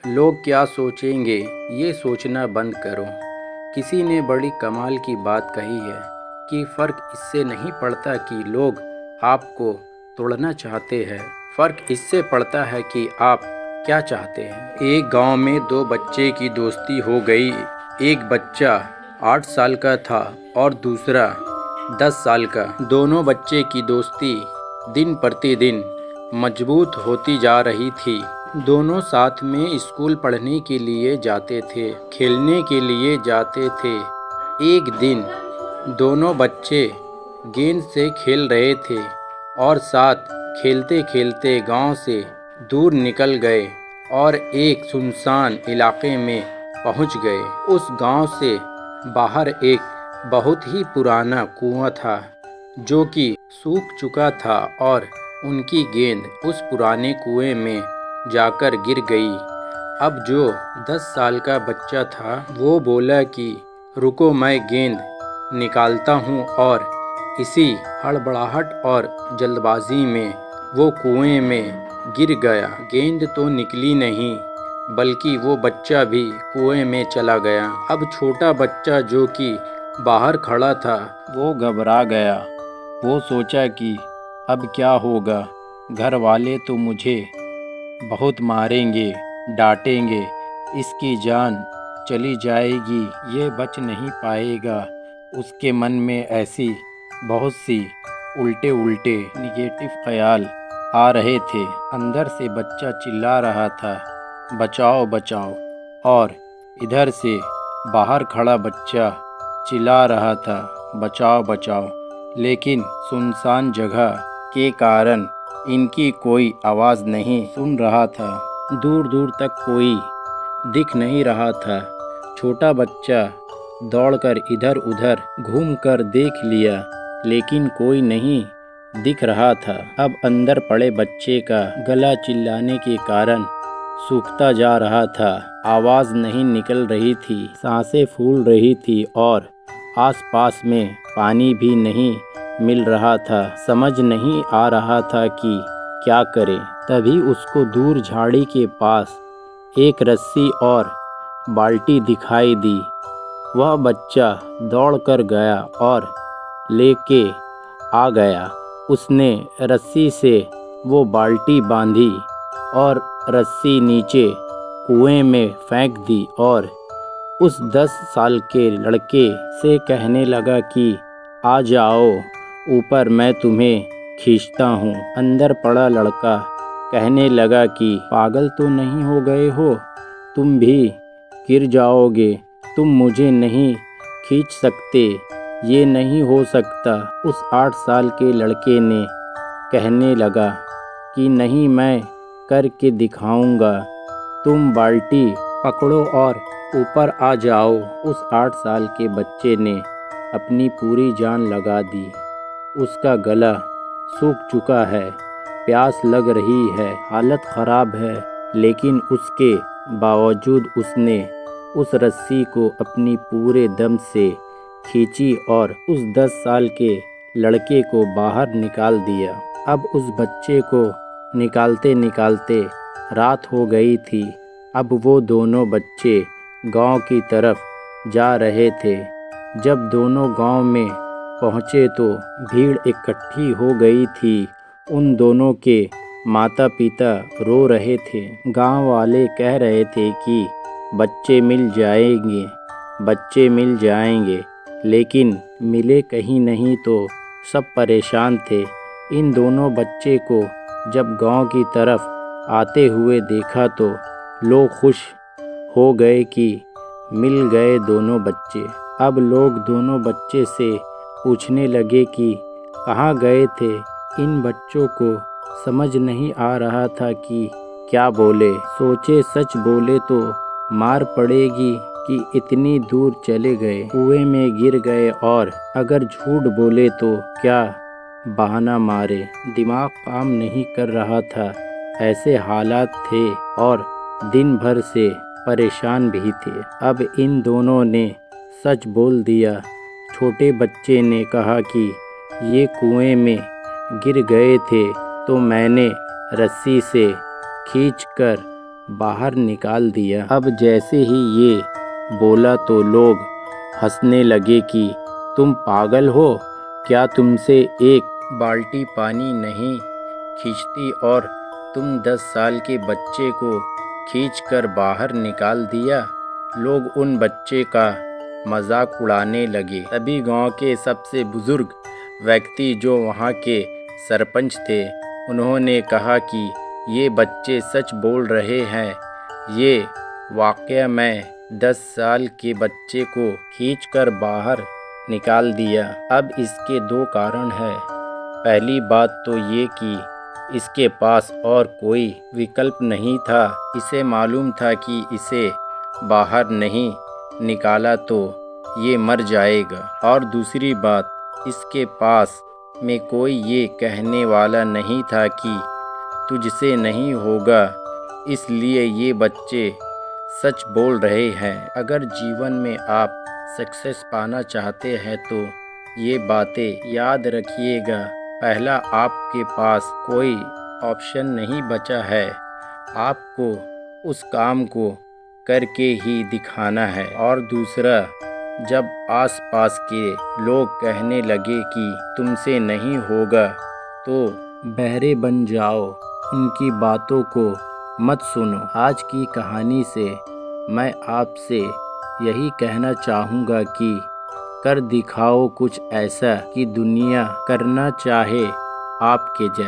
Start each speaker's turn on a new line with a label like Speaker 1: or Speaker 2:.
Speaker 1: लोग क्या सोचेंगे ये सोचना बंद करो। किसी ने बड़ी कमाल की बात कही है कि फ़र्क इससे नहीं पड़ता कि लोग आपको तोड़ना चाहते हैं, फ़र्क इससे पड़ता है कि आप क्या चाहते हैं। एक गांव में दो बच्चे की दोस्ती हो गई। एक बच्चा 8 साल का था और दूसरा 10 साल का। दोनों बच्चे की दोस्ती दिन प्रतिदिन मजबूत होती जा रही थी। दोनों साथ में स्कूल पढ़ने के लिए जाते थे, खेलने के लिए जाते थे। एक दिन दोनों बच्चे गेंद से खेल रहे थे और साथ खेलते खेलते गांव से दूर निकल गए और एक सुनसान इलाके में पहुंच गए। उस गांव से बाहर एक बहुत ही पुराना कुआं था जो कि सूख चुका था और उनकी गेंद उस पुराने कुएं में जाकर गिर गई। अब जो 10 साल का बच्चा था वो बोला कि रुको, मैं गेंद निकालता हूँ, और इसी हड़बड़ाहट और जल्दबाजी में वो कुएं में गिर गया। गेंद तो निकली नहीं बल्कि वो बच्चा भी कुएं में चला गया। अब छोटा बच्चा जो कि बाहर खड़ा था वो घबरा गया। वो सोचा कि अब क्या होगा, घर वाले तो मुझे बहुत मारेंगे, डांटेंगे, इसकी जान चली जाएगी, ये बच नहीं पाएगा। उसके मन में ऐसी बहुत सी उल्टे उल्टे निगेटिव ख्याल आ रहे थे। अंदर से बच्चा चिल्ला रहा था, बचाओ बचाओ, और इधर से बाहर खड़ा बच्चा चिल्ला रहा था, बचाओ बचाओ। लेकिन सुनसान जगह के कारण इनकी कोई आवाज़ नहीं सुन रहा था। दूर दूर तक कोई दिख नहीं रहा था। छोटा बच्चा दौड़कर इधर उधर घूमकर देख लिया लेकिन कोई नहीं दिख रहा था। अब अंदर पड़े बच्चे का गला चिल्लाने के कारण सूखता जा रहा था। आवाज़ नहीं निकल रही थी, सांसें फूल रही थी और आसपास में पानी भी नहीं मिल रहा था। समझ नहीं आ रहा था कि क्या करे। तभी उसको दूर झाड़ी के पास एक रस्सी और बाल्टी दिखाई दी। वह बच्चा दौड़कर गया और लेके आ गया। उसने रस्सी से वो बाल्टी बांधी और रस्सी नीचे कुएं में फेंक दी और उस 10 साल के लड़के से कहने लगा कि आ जाओ ऊपर, मैं तुम्हें खींचता हूँ। अंदर पड़ा लड़का कहने लगा कि पागल तो नहीं हो गए हो, तुम भी गिर जाओगे, तुम मुझे नहीं खींच सकते, ये नहीं हो सकता। उस 8 साल के लड़के ने कहने लगा कि नहीं, मैं करके दिखाऊंगा, तुम बाल्टी पकड़ो और ऊपर आ जाओ। उस 8 साल के बच्चे ने अपनी पूरी जान लगा दी। उसका गला सूख चुका है, प्यास लग रही है, हालत ख़राब है, लेकिन उसके बावजूद उसने उस रस्सी को अपनी पूरे दम से खींची और उस 10 साल के लड़के को बाहर निकाल दिया। अब उस बच्चे को निकालते निकालते रात हो गई थी। अब वो दोनों बच्चे गांव की तरफ जा रहे थे। जब दोनों गांव में पहुँचे तो भीड़ इकट्ठी हो गई थी। उन दोनों के माता पिता रो रहे थे। गांव वाले कह रहे थे कि बच्चे मिल जाएंगे, बच्चे मिल जाएंगे, लेकिन मिले कहीं नहीं। तो सब परेशान थे। इन दोनों बच्चे को जब गांव की तरफ आते हुए देखा तो लोग खुश हो गए कि मिल गए दोनों बच्चे। अब लोग दोनों बच्चे से पूछने लगे कि कहाँ गए थे। इन बच्चों को समझ नहीं आ रहा था कि क्या बोले। सोचे सच बोले तो मार पड़ेगी कि इतनी दूर चले गए, कुएं में गिर गए, और अगर झूठ बोले तो क्या बहाना मारे। दिमाग काम नहीं कर रहा था। ऐसे हालात थे और दिन भर से परेशान भी थे। अब इन दोनों ने सच बोल दिया। छोटे बच्चे ने कहा कि ये कुएं में गिर गए थे तो मैंने रस्सी से खींचकर बाहर निकाल दिया। अब जैसे ही ये बोला तो लोग हंसने लगे कि तुम पागल हो क्या, तुमसे एक बाल्टी पानी नहीं खींचती और तुम 10 साल के बच्चे को खींचकर बाहर निकाल दिया। लोग उन बच्चे का मजाक उड़ाने लगे। तभी गांव के सबसे बुजुर्ग व्यक्ति जो वहां के सरपंच थे, उन्होंने कहा कि ये बच्चे सच बोल रहे हैं। ये वाकया में 10 साल के बच्चे को खींचकर बाहर निकाल दिया। अब इसके दो कारण हैं। पहली बात तो ये कि इसके पास और कोई विकल्प नहीं था। इसे मालूम था कि इसे बाहर नहीं निकाला तो ये मर जाएगा। और दूसरी बात, इसके पास में कोई ये कहने वाला नहीं था कि तुझसे नहीं होगा, इसलिए ये बच्चे सच बोल रहे हैं। अगर जीवन में आप सक्सेस पाना चाहते हैं तो ये बातें याद रखिएगा। पहला, आपके पास कोई ऑप्शन नहीं बचा है, आपको उस काम को करके ही दिखाना है। और दूसरा, जब आसपास के लोग कहने लगे कि तुमसे नहीं होगा तो बहरे बन जाओ, उनकी बातों को मत सुनो। आज की कहानी से मैं आपसे यही कहना चाहूँगा कि कर दिखाओ कुछ ऐसा कि दुनिया करना चाहे आपके जैसा।